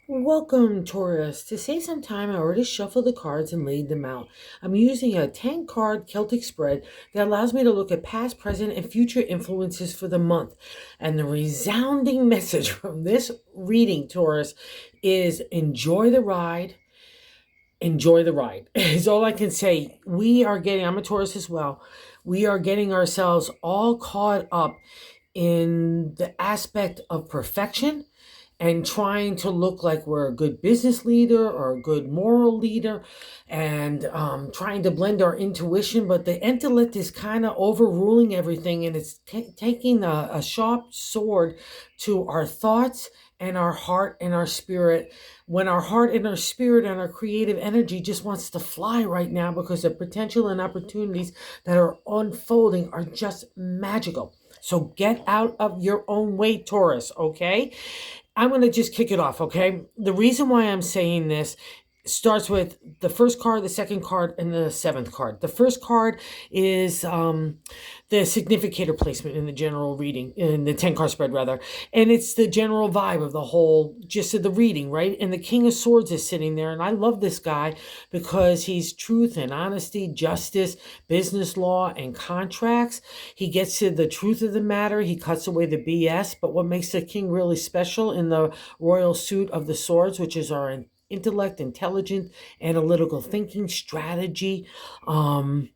Welcome, Taurus. To save some time, I already shuffled the cards and laid them out. I'm using a 10 card Celtic spread that allows me to look at past, present, and future influences for the month. And the resounding message from this reading, Taurus, is enjoy the ride. Enjoy the ride is all I can say. I'm a Taurus as well. We are getting ourselves all caught up in the aspect of perfection and trying to look like we're a good business leader or a good moral leader, and trying to blend our intuition. But the intellect is kind of overruling everything, and it's taking a sharp sword to our thoughts and our heart and our spirit, when our heart and our spirit and our creative energy just wants to fly right now, because the potential and opportunities that are unfolding are just magical. So get out of your own way, Taurus, okay? I'm going to just kick it off, okay? The reason why I'm saying this starts with the first card, the second card, and the seventh card. The first card is the significator placement in the general reading, in the 10 card spread rather. And it's the general vibe of the whole gist of the reading, right? And the King of Swords is sitting there. And I love this guy because he's truth and honesty, justice, business law, and contracts. He gets to the truth of the matter. He cuts away the BS. But what makes the king really special in the royal suit of the swords, which is our intellect, intelligent, analytical thinking, strategy, and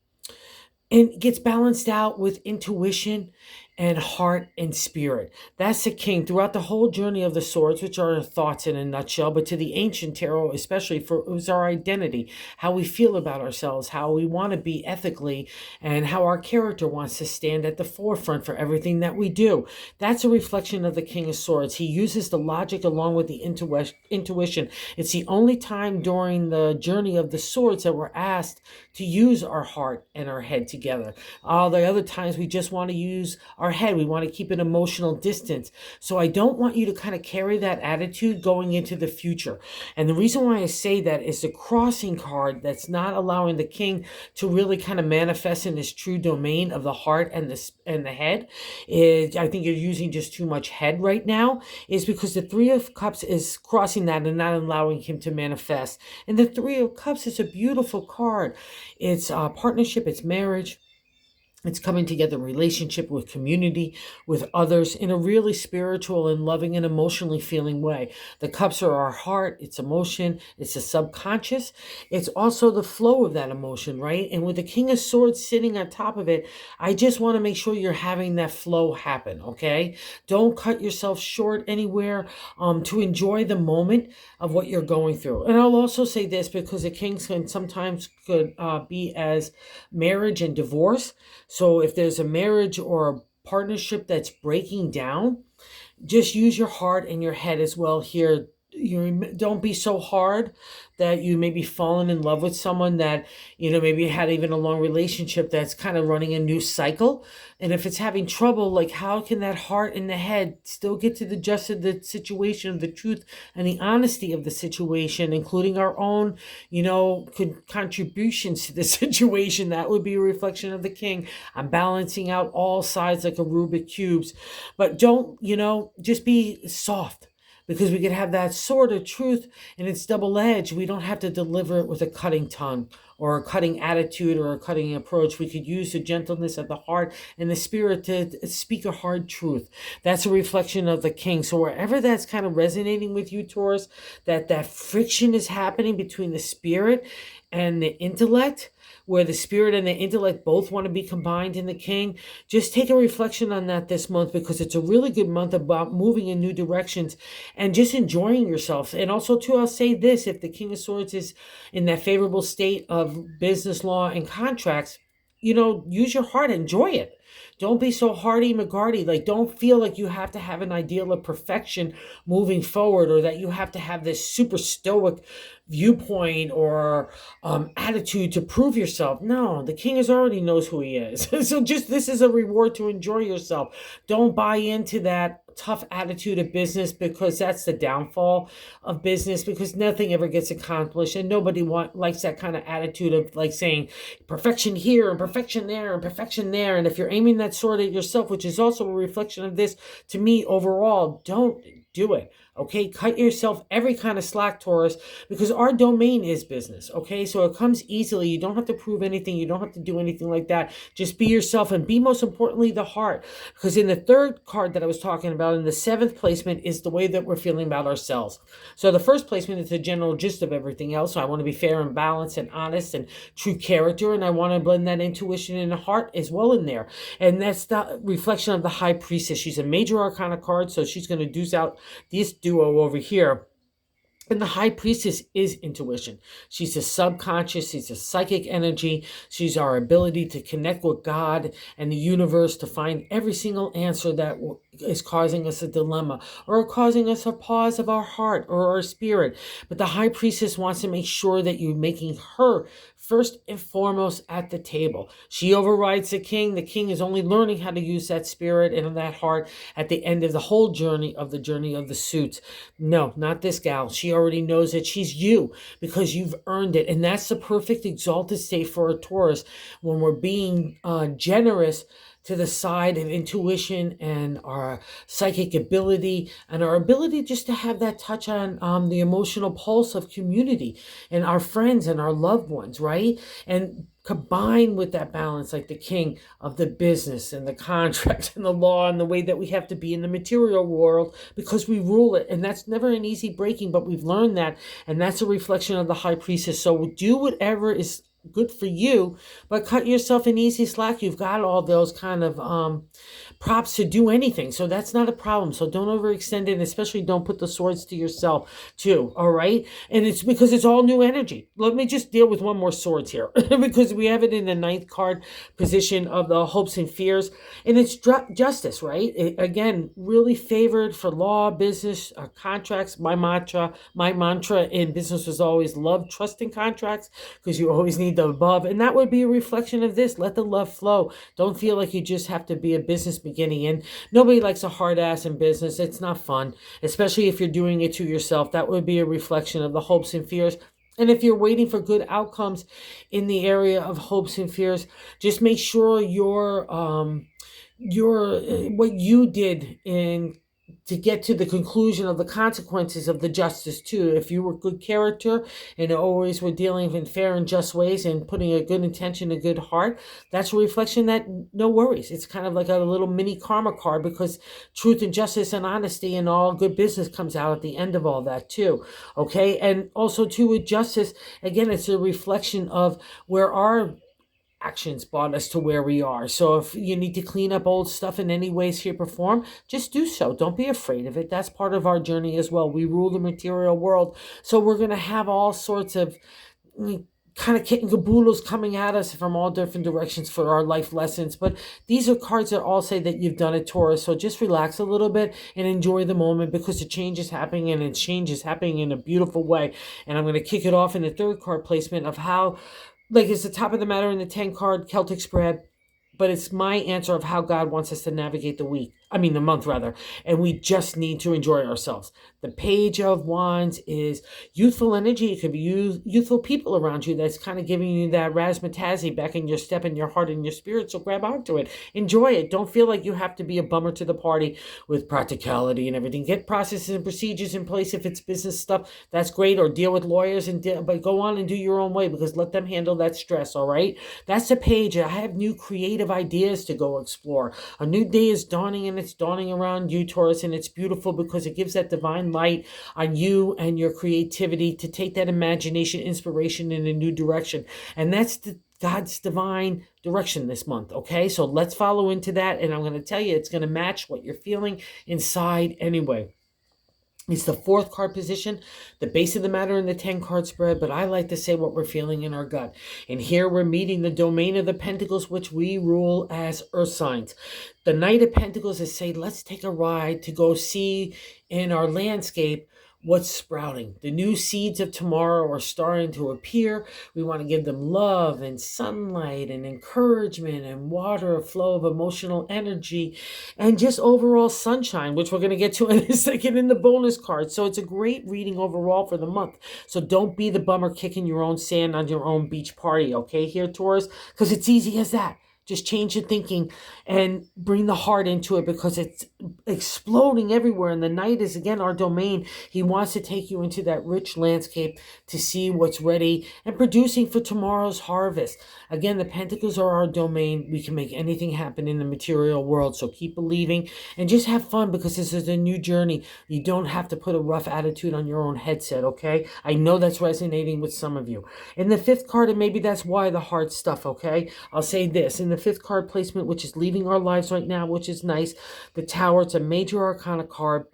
gets balanced out with intuition and heart and spirit. That's the king throughout the whole journey of the swords, which are thoughts in a nutshell. But to the ancient tarot, especially, for it was our identity, how we feel about ourselves, how we want to be ethically, and how our character wants to stand at the forefront for everything that we do. That's a reflection of the King of Swords. He uses the logic along with the intuition. It's the only time during the journey of the swords that we're asked to use our heart and our head together. All the other times we just want to use our head. We want to keep an emotional distance. So I don't want you to kind of carry that attitude going into the future. And the reason why I say that is the crossing card that's not allowing the king to really kind of manifest in his true domain of the heart and the head. Is, I think you're using just too much head right now, is because the Three of Cups is crossing that and not allowing him to manifest. And the Three of Cups is a beautiful card. It's partnership, it's marriage, it's coming together in relationship with community, with others in a really spiritual and loving and emotionally feeling way. The cups are our heart, it's emotion, it's the subconscious. It's also the flow of that emotion, right? And with the King of Swords sitting on top of it, I just want to make sure you're having that flow happen, okay? Don't cut yourself short anywhere, to enjoy the moment of what you're going through. And I'll also say this, because the kings can sometimes could be as marriage and divorce. So if there's a marriage or a partnership that's breaking down, just use your heart and your head as well here. You don't be so hard that you maybe fallen in love with someone that, maybe had even a long relationship that's kind of running a new cycle. And if it's having trouble, like, how can that heart and the head still get to the gist of the situation, of the truth and the honesty of the situation, including our own, contributions to the situation? That would be a reflection of the king. I'm balancing out all sides like a Rubik cubes, but don't, just be soft, because we could have that sword of truth and it's double-edged. We don't have to deliver it with a cutting tongue or a cutting attitude or a cutting approach. We could use the gentleness of the heart and the spirit to speak a hard truth. That's a reflection of the king. So wherever that's kind of resonating with you, Taurus, that friction is happening between the spirit and the intellect, where the spirit and the intellect both want to be combined in the king, just take a reflection on that this month, because it's a really good month about moving in new directions and just enjoying yourself. And also, too, I'll say this: if the King of Swords is in that favorable state of business law and contracts, use your heart, enjoy it. Don't be so hardy-McGardy. Like, don't feel like you have to have an ideal of perfection moving forward, or that you have to have this super stoic viewpoint or attitude to prove yourself. No, the king already knows who he is. So just, this is a reward to enjoy yourself. Don't buy into that tough attitude of business, because that's the downfall of business, because nothing ever gets accomplished, and nobody likes that kind of attitude of like saying perfection here and perfection there and perfection there. And if you're aiming that sword at yourself, which is also a reflection of this to me overall, don't do it. Okay, cut yourself every kind of slack, Taurus, because our domain is business. Okay, so it comes easily. You don't have to prove anything. You don't have to do anything like that. Just be yourself, and be, most importantly, the heart. Because in the third card that I was talking about, in the seventh placement, is the way that we're feeling about ourselves. So the first placement is the general gist of everything else. So I want to be fair and balanced and honest and true character, and I want to blend that intuition and the heart as well in there. And that's the reflection of the High Priestess. She's a major arcana card, so she's going to deuce out this duo over here. And the High Priestess is intuition. She's a subconscious. She's a psychic energy. She's our ability to connect with God and the universe to find every single answer that is causing us a dilemma or causing us a pause of our heart or our spirit. But the High Priestess wants to make sure that you're making her first and foremost at the table. She overrides the king. The king is only learning how to use that spirit and that heart at the end of the whole journey of the suits. No, not this gal. She already knows that she's you because you've earned it. And that's the perfect exalted state for a Taurus when we're being generous to the side of intuition and our psychic ability and our ability just to have that touch on the emotional pulse of community and our friends and our loved ones, right? And combined with that balance, like the king of the business and the contract and the law and the way that we have to be in the material world because we rule it. And that's never an easy breaking, but we've learned that. And that's a reflection of the High Priestess. So do whatever is good for you, but cut yourself an easy slack. You've got all those kind of props to do anything, so that's not a problem. So don't overextend it, and especially don't put the swords to yourself too. All right, and it's because it's all new energy. Let me just deal with one more swords here because we have it in the ninth card position of the hopes and fears, and it's justice, right? Again, really favored for law, business, contracts. My mantra in business was always love, trust, and contracts, because you always need the above, and that would be a reflection of this. Let the love flow. Don't feel like you just have to be a business beginning, and nobody likes a hard ass in business. It's not fun, especially if you're doing it to yourself. That would be a reflection of the hopes and fears. And if you're waiting for good outcomes in the area of hopes and fears, just make sure your what you did in to get to the conclusion of the consequences of the justice too. If you were good character and always were dealing in fair and just ways and putting a good intention, a good heart, that's a reflection that no worries. It's kind of like a little mini karma card, because truth and justice and honesty and all good business comes out at the end of all that too. Okay. And also too, with justice, again, it's a reflection of where our actions brought us to where we are. So if you need to clean up old stuff in any way, shape, or form, just do so. Don't be afraid of it. That's part of our journey as well. We rule the material world. So we're going to have all sorts of kind of kit and caboodles coming at us from all different directions for our life lessons. But these are cards that all say that you've done it, Taurus. So just relax a little bit and enjoy the moment, because the change is happening, and the change is happening in a beautiful way. And I'm going to kick it off in the third card placement of how, like, it's the top of the matter in the 10 card Celtic spread, but it's my answer of how God wants us to navigate the month rather. And we just need to enjoy ourselves. The Page of Wands is youthful energy. It could be youthful people around you that's kind of giving you that razzmatazzy back in your step and your heart and your spirit. So grab onto it. Enjoy it. Don't feel like you have to be a bummer to the party with practicality and everything. Get processes and procedures in place if it's business stuff. That's great. Or deal with lawyers, but go on and do your own way, because let them handle that stress, all right? That's the page. I have new creative ideas to go explore. A new day is dawning, and it's dawning around you, Taurus, and it's beautiful because it gives that divine light on you and your creativity to take that imagination, inspiration in a new direction. And that's God's divine direction this month, okay? So let's follow into that, and I'm going to tell you, it's going to match what you're feeling inside anyway. It's the fourth card position, the base of the matter in the 10 card spread, but I like to say what we're feeling in our gut. And here we're meeting the domain of the Pentacles, which we rule as earth signs. The Knight of Pentacles is saying, let's take a ride to go see in our landscape what's sprouting. The new seeds of tomorrow are starting to appear. We want to give them love and sunlight and encouragement and water, a flow of emotional energy, and just overall sunshine, which we're going to get to in a second in the bonus card. So it's a great reading overall for the month. So don't be the bummer kicking your own sand on your own beach party, okay, here, Taurus? Because it's easy as that. Just change your thinking and bring the heart into it, because it's exploding everywhere. And the night is, again, our domain. He wants to take you into that rich landscape to see what's ready and producing for tomorrow's harvest. Again, the pentacles are our domain. We can make anything happen in the material world. So keep believing and just have fun, because this is a new journey. You don't have to put a rough attitude on your own headset, okay? I know that's resonating with some of you. In the fifth card, and maybe that's why the hard stuff, okay? I'll say this. In the fifth card placement, which is leaving our lives right now, which is nice, the Tower, it's a major arcana card.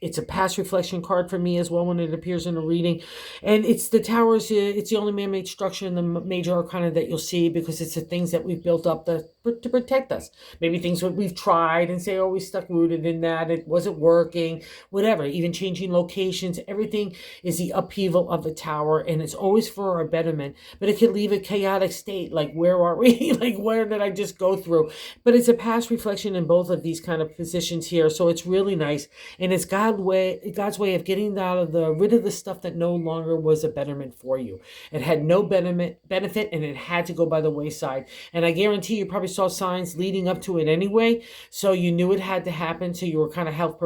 It's a past reflection card for me as well when it appears in a reading. And it's the Towers, it's the only man-made structure in the major arcana that you'll see, because it's the things that we've built up to protect us. Maybe things that we've tried and say, oh, we stuck rooted in that, it wasn't working, whatever. Even changing locations, everything is the upheaval of the Tower, and it's always for our betterment. But it can leave a chaotic state, like, where are we? Like, where did I just go through? But it's a past reflection in both of these kind of positions here, so it's really nice. And it's God's way of getting rid of the stuff that no longer was a betterment for you. It had no benefit, and it had to go by the wayside. And I guarantee you probably saw signs leading up to it anyway, so you knew it had to happen, so you were kind of half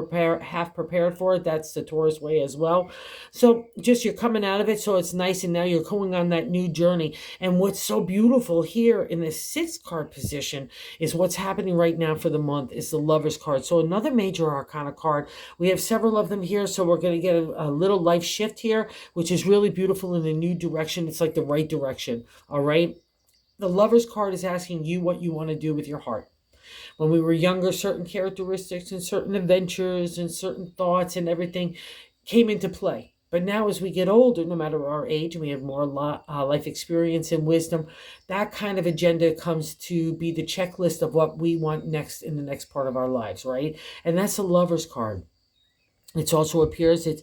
prepared for it. That's the Taurus way as well. So just you're coming out of it, so it's nice, and now you're going on that new journey. And what's so beautiful here in the sixth card position is what's happening right now for the month is the Lover's card. So another major arcana card. We have several of them here, so we're going to get a little life shift here, which is really beautiful in a new direction. It's like the right direction, all right? The Lover's card is asking you what you want to do with your heart. When we were younger, certain characteristics and certain adventures and certain thoughts and everything came into play. But now as we get older, no matter our age, and we have more life experience and wisdom, that kind of agenda comes to be the checklist of what we want next in the next part of our lives, right? And that's the Lover's card. It also appears it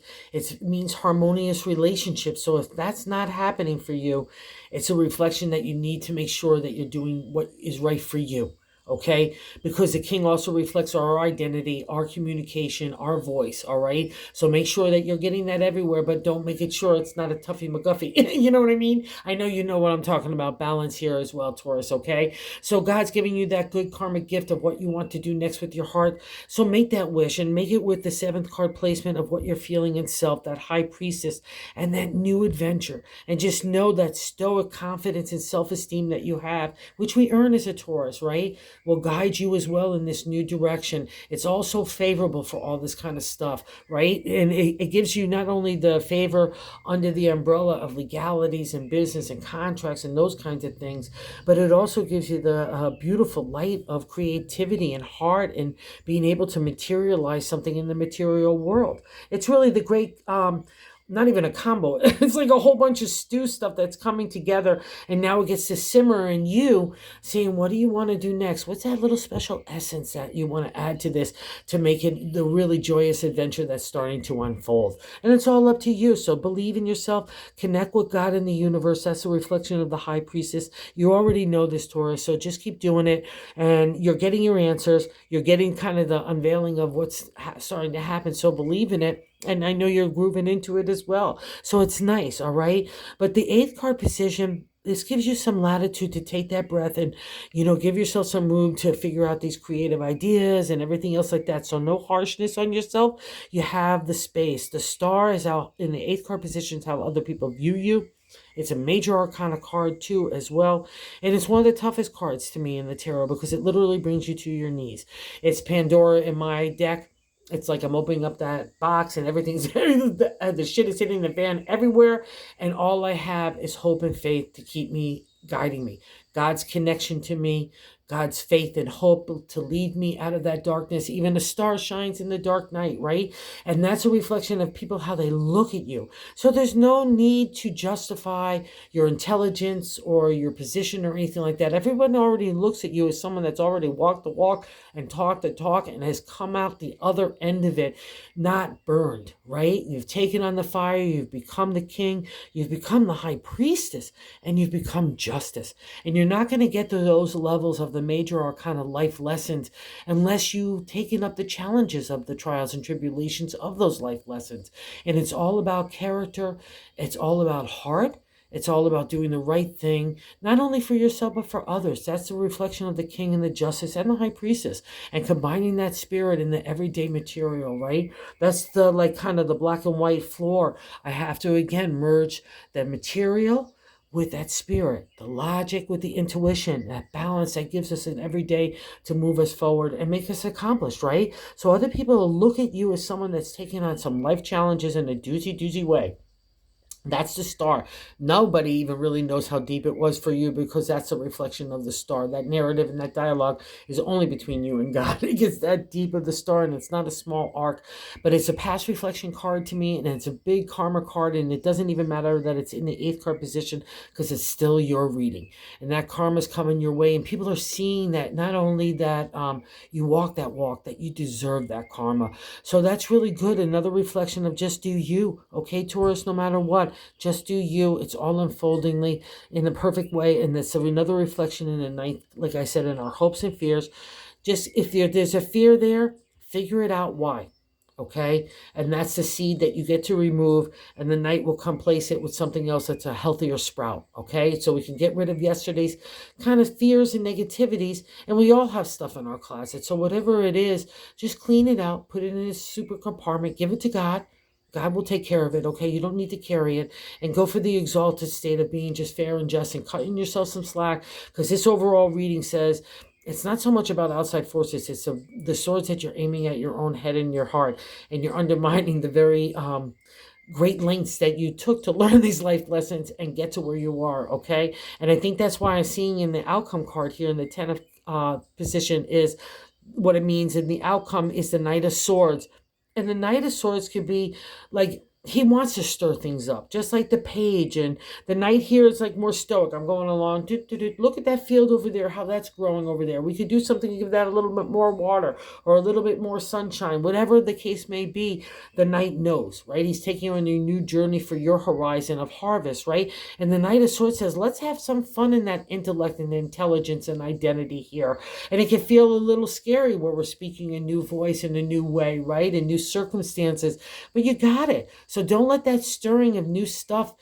means harmonious relationships. So if that's not happening for you, it's a reflection that you need to make sure that you're doing what is right for you. Okay, because the King also reflects our identity, our communication, our voice. All right, so make sure that you're getting that everywhere, but don't make it sure it's not a Tuffy McGuffy. You know what I mean? I know you know what I'm talking about. Balance here as well, Taurus. Okay, so God's giving you that good karmic gift of what you want to do next with your heart. So make that wish and make it with the seventh card placement of what you're feeling in self, that High Priestess, and that new adventure. And just know that stoic confidence and self-esteem that you have, which we earn as a Taurus, right, will guide you as well in this new direction. It's also favorable for all this kind of stuff, right? And it gives you not only the favor under the umbrella of legalities and business and contracts and those kinds of things, but it also gives you the beautiful light of creativity and heart and being able to materialize something in the material world. It's really the great not even a combo. It's like a whole bunch of stew stuff that's coming together, and now it gets to simmer in you, saying, what do you want to do next? What's that little special essence that you want to add to this to make it the really joyous adventure that's starting to unfold? And it's all up to you. So believe in yourself, connect with God in the universe. That's a reflection of the High Priestess. You already know this, Taurus, so just keep doing it, and you're getting your answers. You're getting kind of the unveiling of what's starting to happen, so believe in it. And I know you're grooving into it as well. So it's nice, all right? But the eighth card position, this gives you some latitude to take that breath and, give yourself some room to figure out these creative ideas and everything else like that. So no harshness on yourself. You have the space. The star is out in the eighth card position is how other people view you. It's a major arcana card too as well. And it's one of the toughest cards to me in the tarot because it literally brings you to your knees. It's Pandora in my deck. It's like I'm opening up that box and everything's, the shit is hitting the fan everywhere. And all I have is hope and faith to keep me, guiding me. God's connection to me, God's faith and hope to lead me out of that darkness. Even a star shines in the dark night, right? And that's a reflection of people, how they look at you. So there's no need to justify your intelligence or your position or anything like that. Everyone already looks at you as someone that's already walked the walk and talked the talk and has come out the other end of it, not burned, right? You've taken on the fire. You've become the king. You've become the high priestess, and you've become justice. And you're not going to get to those levels of the major arcana life lessons unless you've taken up the challenges of the trials and tribulations of those life lessons. And it's all about character. It's all about heart. It's all about doing the right thing, not only for yourself, but for others. That's the reflection of the king and the justice and the high priestess, and combining that spirit in the everyday material, right? That's the, like, kind of the black and white floor. I have to, again, merge the material with that spirit, the logic with the intuition, that balance that gives us an everyday to move us forward and make us accomplished, right? So other people will look at you as someone that's taking on some life challenges in a doozy way. That's the star. Nobody even really knows how deep it was for you, because that's a reflection of the star. That narrative and that dialogue is only between you and God. It gets that deep of the star, and it's not a small arc, but it's a past reflection card to me, and it's a big karma card, and it doesn't even matter that it's in the 8th card position, because it's still your reading. And that karma's coming your way, and people are seeing that, not only that you walk that walk, that you deserve that karma. So that's really good. Another reflection of just do you, okay, Taurus, no matter what. Just do you. It's all unfoldingly in the perfect way. And that's another reflection in the 9th, like I said, in our hopes and fears. Just if there's a fear there, figure it out why. Okay? And that's the seed that you get to remove, and the night will come place it with something else that's a healthier sprout. Okay? So we can get rid of yesterday's kind of fears and negativities. And we all have stuff in our closet. So whatever it is, just clean it out, put it in a super compartment, give it to God. God will take care of it, okay? You don't need to carry it. And go for the exalted state of being just fair and just, and cutting yourself some slack, because this overall reading says it's not so much about outside forces. It's the swords that you're aiming at your own head and your heart, and you're undermining the very great lengths that you took to learn these life lessons and get to where you are, okay? And I think that's why I'm seeing in the outcome card here in the 10 of position is what it means. And the outcome is the Knight of Swords. And the Knight of Swords could be like, he wants to stir things up, just like the Page. And the Knight here is like more stoic. I'm going along. Look at that field over there, how that's growing over there. We could do something to give that a little bit more water or a little bit more sunshine. Whatever the case may be, the Knight knows, right? He's taking you on a new journey for your horizon of harvest, right? And the Knight of Swords says, let's have some fun in that intellect and intelligence and identity here. And it can feel a little scary where we're speaking a new voice in a new way, right? In new circumstances, but you got it. So don't let that stirring of new stuff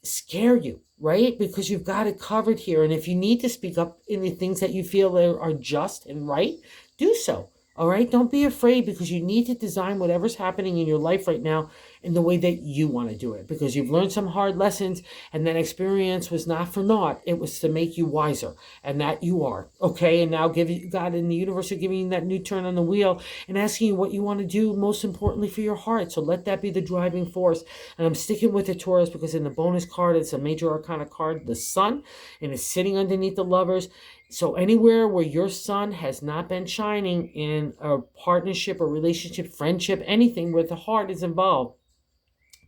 scare you, right? Because you've got it covered here. And if you need to speak up in the things that you feel are just and right, do so. All right? Don't be afraid, because you need to design whatever's happening in your life right now in the way that you want to do it, because you've learned some hard lessons, and that experience was not for naught. It was to make you wiser, and that you are. Okay? And now God and the universe are giving you that new turn on the wheel and asking you what you want to do, most importantly for your heart. So let that be the driving force. And I'm sticking with the Taurus, because in the bonus card, it's a major arcana card, the Sun, and it's sitting underneath the Lovers. So anywhere where your sun has not been shining in a partnership or relationship, friendship, anything where the heart is involved,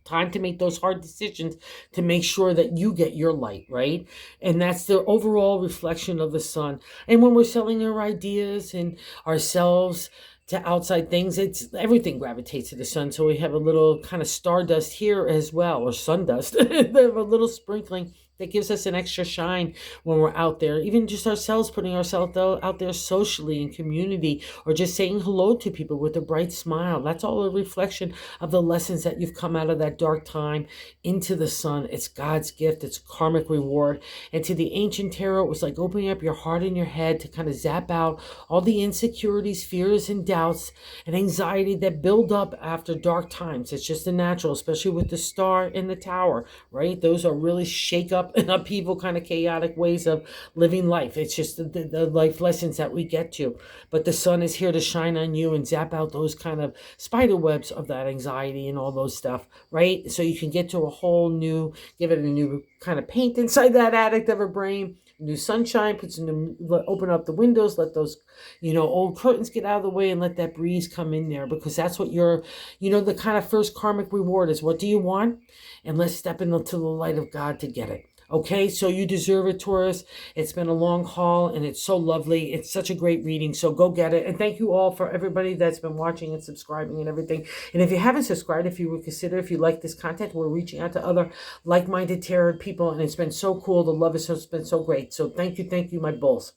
time to make those hard decisions to make sure that you get your light, right? And that's the overall reflection of the sun. And when we're selling our ideas and ourselves to outside things, it's everything gravitates to the sun. So we have a little kind of stardust here as well, or sun dust. We have a little sprinkling that gives us an extra shine when we're out there, even just ourselves, putting ourselves out there socially in community, or just saying hello to people with a bright smile. That's all a reflection of the lessons that you've come out of that dark time into the sun. It's God's gift. It's karmic reward. And to the ancient tarot, it was like opening up your heart and your head to kind of zap out all the insecurities, fears, and doubts and anxiety that build up after dark times. It's just a natural, especially with the star in the tower, right? Those are really shake up and upheaval kind of chaotic ways of living life. It's just the life lessons that we get to. But the sun is here to shine on you and zap out those kind of spider webs of that anxiety and all those stuff, right? So you can get to a whole new, give it a new kind of paint inside that attic of a brain. New sunshine, open up the windows, let those, old curtains get out of the way, and let that breeze come in there, because that's what the kind of first karmic reward is. What do you want? And let's step into the light of God to get it. Okay, so you deserve it, Taurus. It's been a long haul, and it's so lovely. It's such a great reading, so go get it. And thank you all for everybody that's been watching and subscribing and everything. And if you haven't subscribed, if you would consider, if you like this content, we're reaching out to other like-minded tarot people, and it's been so cool. The love has been so great. So thank you, my bulls.